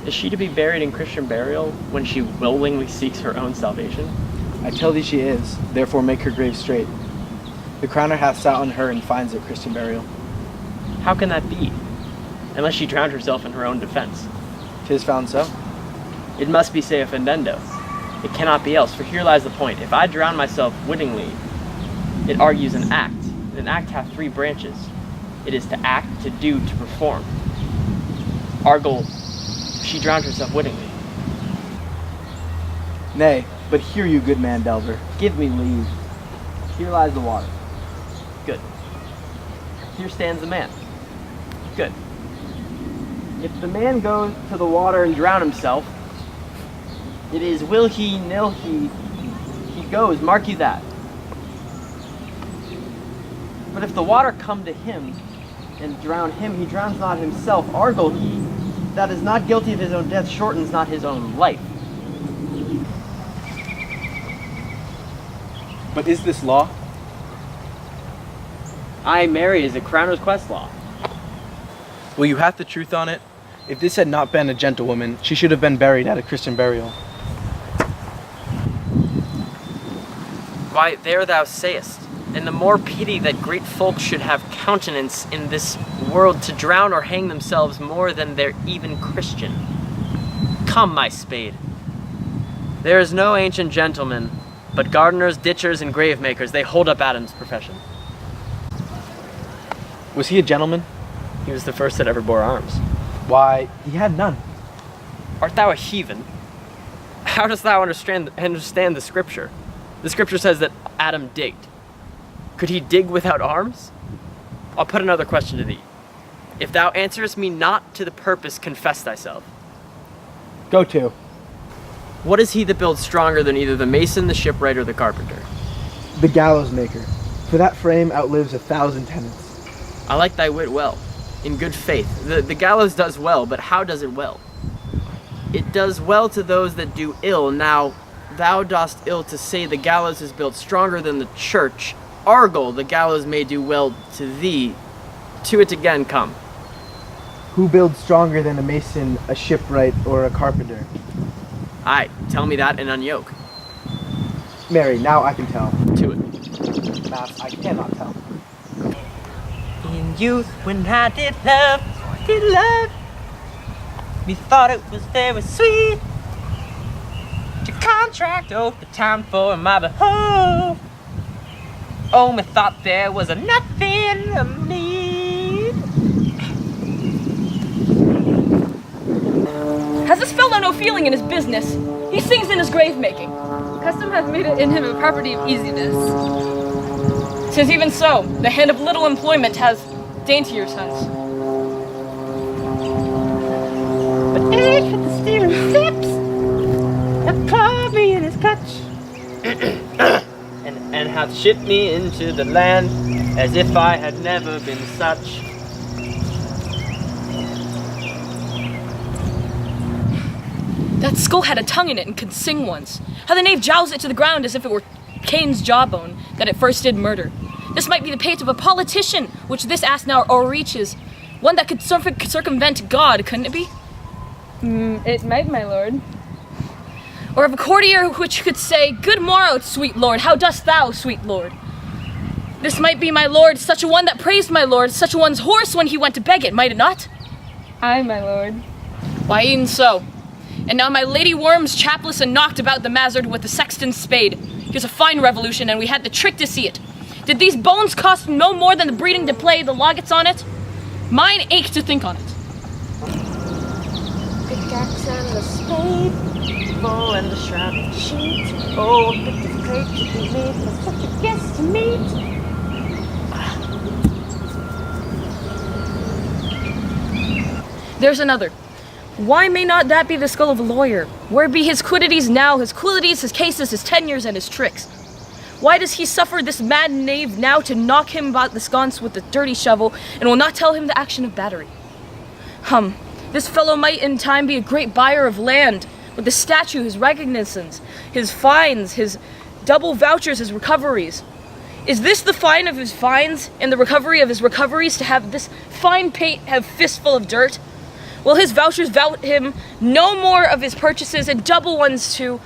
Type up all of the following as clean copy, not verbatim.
Is she to be buried in Christian burial when she willingly seeks her own salvation? I tell thee she is, therefore make her grave straight. The crowner hath sat on her and finds it Christian burial. How can that be? Unless she drowned herself in her own defense. 'Tis found so. It must be se offendendo. It cannot be else, for here lies the point. If I drown myself wittingly, it argues an act. And an act hath three branches. It is to act, to do, to perform. Argal, she drowned herself wittingly. Nay, but hear you, good man Delver. Give me leave. Here lies the water. Good. Here stands the man. Good. If the man goes to the water and drown himself, it is will he, nil he goes, mark you that. But if the water come to him and drown him, he drowns not himself. Argal, he that is not guilty of his own death shortens not his own life. But is this law? I marry is a crowner's quest law. Will you have the truth on it? If this had not been a gentlewoman, she should have been buried at a Christian burial. Why, there thou sayest, and the more pity that great folk should have countenance in this world to drown or hang themselves more than they're even Christian. Come, my spade. There is no ancient gentleman, but gardeners, ditchers, and grave makers, they hold up Adam's profession. Was he a gentleman? He was the first that ever bore arms. Why, he had none. Art thou a heathen? How dost thou understand the scripture? The scripture says that Adam digged. Could he dig without arms? I'll put another question to thee. If thou answerest me not to the purpose, confess thyself. Go to. What is he that builds stronger than either the mason, the shipwright, or the carpenter? The gallows maker. For that frame outlives 1,000 tenants. I like thy wit well. In good faith. The gallows does well, but how does it well? It does well to those that do ill. Now, thou dost ill to say the gallows is built stronger than the church. Argal, the gallows may do well to thee. To it again come. Who builds stronger than a mason, a shipwright, or a carpenter? Aye, tell me that and unyoke. Marry, now I can tell. To it. Mass, I cannot tell. In youth, when I did love, methought it was very sweet to contract out the time for my behalf. Oh, methought there was a nothing of need. Has this fellow no feeling in his business? He sings in his grave making. Custom hath made it in him a property of easiness. 'Tis even so, the hand of little employment has daintier sense. But age with the steering tips hath caught me in his clutch and hath shipped me into the land as if I had never been such. That skull had a tongue in it and could sing once. How the knave jowls it to the ground as if it were Cain's jawbone that it first did murder. This might be the pate of a politician, which this ass now o'erreaches. One that could circumvent God, couldn't it be? It might, my lord. Or of a courtier which could say, "Good morrow, sweet lord, how dost thou, sweet lord?" This might be, my lord, such a one that praised my lord, such a one's horse when he went to beg it, might it not? Aye, my lord. Why, e'en so. And now my lady worms chapless and knocked about the mazzard with the sexton's spade. Here's a fine revolution, and we had the trick to see it. Did these bones cost no more than the breeding to play the loggets on it? Mine ache to think on it. Pickaxe and the spade, bow and the shrouded sheet. Oh, a bit of crate to be made for such a guest to meet. There's another. Why may not that be the skull of a lawyer? Where be his quiddities now, his qualities, his cases, his tenures, and his tricks? Why does he suffer this mad knave now to knock him about the sconce with the dirty shovel, and will not tell him the action of battery? This fellow might in time be a great buyer of land, with his statue, his recognizance, his fines, his double vouchers, his recoveries. Is this the fine of his fines, and the recovery of his recoveries, to have this fine pate have fistful of dirt? Will his vouchers vout him no more of his purchases, and double ones too,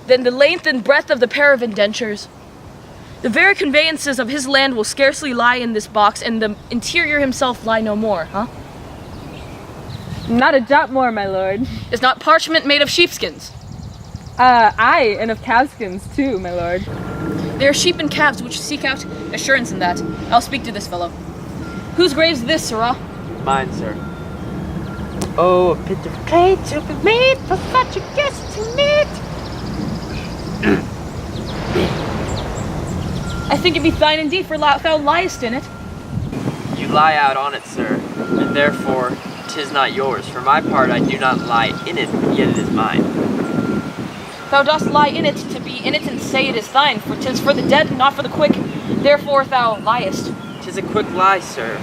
than the length and breadth of the pair of indentures? The very conveyances of his land will scarcely lie in this box, and the interior himself lie no more, huh? Not a jot more, my lord. Is not parchment made of sheepskins? Aye, and of calfskins too, my lord. They are sheep and calves which seek out assurance in that. I'll speak to this fellow. Whose grave's this, sirrah? Mine, sir. Oh, a bit of clay to be made for such a guest to meet. I think it be thine indeed, for thou liest in it. You lie out on it, sir, and therefore 'tis not yours. For my part, I do not lie in it, yet it is mine. Thou dost lie in it to be in it and say it is thine, for 'tis for the dead, not for the quick. Therefore thou liest. 'Tis a quick lie, sir.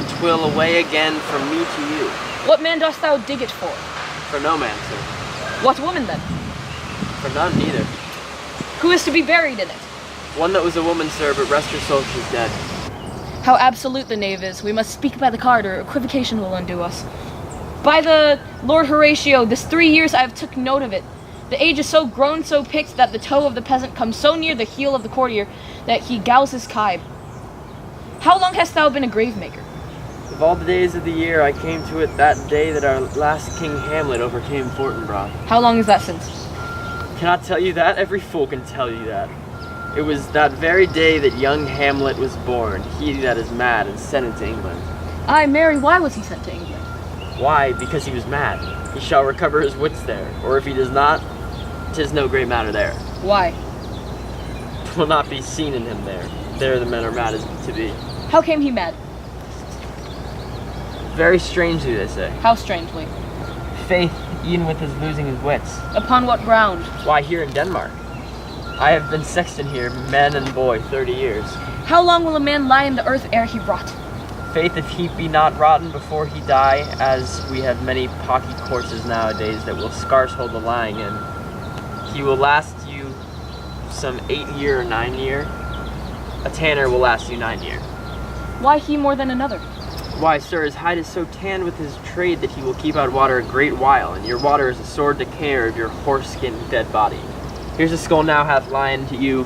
'Twill away again from me to you. What man dost thou dig it for? For no man, sir. What woman then? For none, neither. Who is to be buried in it? One that was a woman, sir, but rest her soul, she's dead. How absolute the knave is. We must speak by the card, or equivocation will undo us. By the Lord Horatio, this 3 years I have took note of it. The age is so grown, so picked, that the toe of the peasant comes so near the heel of the courtier that he gals his kibe. How long hast thou been a grave maker? Of all the days of the year, I came to it that day that our last King Hamlet overcame Fortinbras. How long is that since? Cannot tell you that? Every fool can tell you that. It was that very day that young Hamlet was born, he that is mad, and sent into England. Aye, Mary, why was he sent to England? Why? Because he was mad. He shall recover his wits there, or if he does not, 'tis no great matter there. Why? 'Twill not be seen in him there. There the men are mad as to be. How came he mad? Very strangely, they say. How strangely? Faith, even with his losing his wits. Upon what ground? Why, here in Denmark. I have been sexton here, man and boy, 30 years. How long will a man lie in the earth ere he rot? Faith, if he be not rotten before he die, as we have many pocky corpses nowadays that will scarce hold the lying in, he will last you some 8 year or 9 year. A tanner will last you 9 year. Why he more than another? Why, sir, his hide is so tanned with his trade that he will keep out water a great while, and your water is a sore decayer of your horse-skinned dead body. Here's a skull now hath lied to you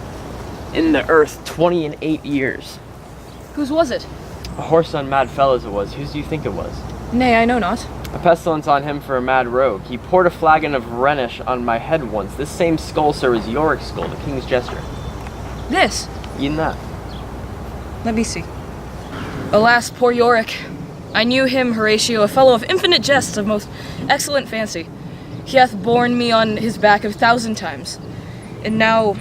in the earth 28 years. Whose was it? A horse on mad fellows it was. Whose do you think it was? Nay, I know not. A pestilence on him for a mad rogue. He poured a flagon of Rhenish on my head once. This same skull, sir, was Yorick's skull, the king's jester. This? E'en that. Let me see. Alas, poor Yorick. I knew him, Horatio, a fellow of infinite jests, of most excellent fancy. He hath borne me on his back 1,000 times. And now,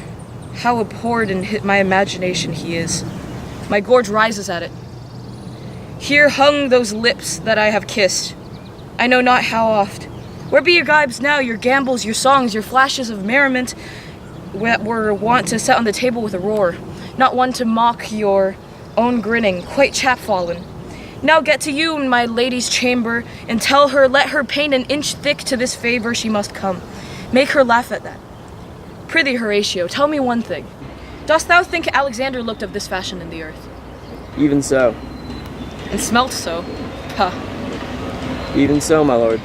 how abhorred in my imagination he is. My gorge rises at it. Here hung those lips that I have kissed. I know not how oft. Where be your gibes now, your gambols, your songs, your flashes of merriment that were wont to set on the table with a roar, not one to mock your own grinning, quite chapfallen. Now get to you in my lady's chamber, and tell her, let her paint an inch thick to this favor she must come. Make her laugh at that. Prithee, Horatio, tell me one thing. Dost thou think Alexander looked of this fashion in the earth? Even so. And smelt so? Ha. Even so, my lord.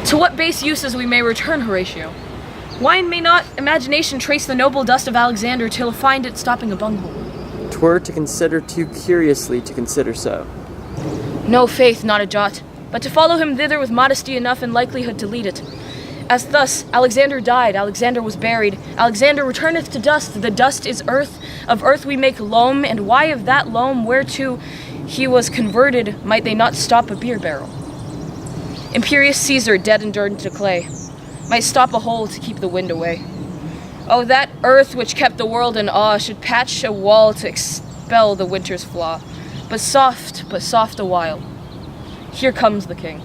To what base uses we may return, Horatio? Why may not imagination trace the noble dust of Alexander till find it stopping a bunghole? 'Twere to consider too curiously to consider so. No faith, not a jot, but to follow him thither with modesty enough and likelihood to lead it. As thus, Alexander died, Alexander was buried, Alexander returneth to dust, the dust is earth, of earth we make loam, and why of that loam whereto he was converted might they not stop a beer barrel? Imperious Caesar, dead and turned to clay, might stop a hole to keep the wind away. Oh, that earth which kept the world in awe should patch a wall to expel the winter's flaw, but soft a while. Here comes the king.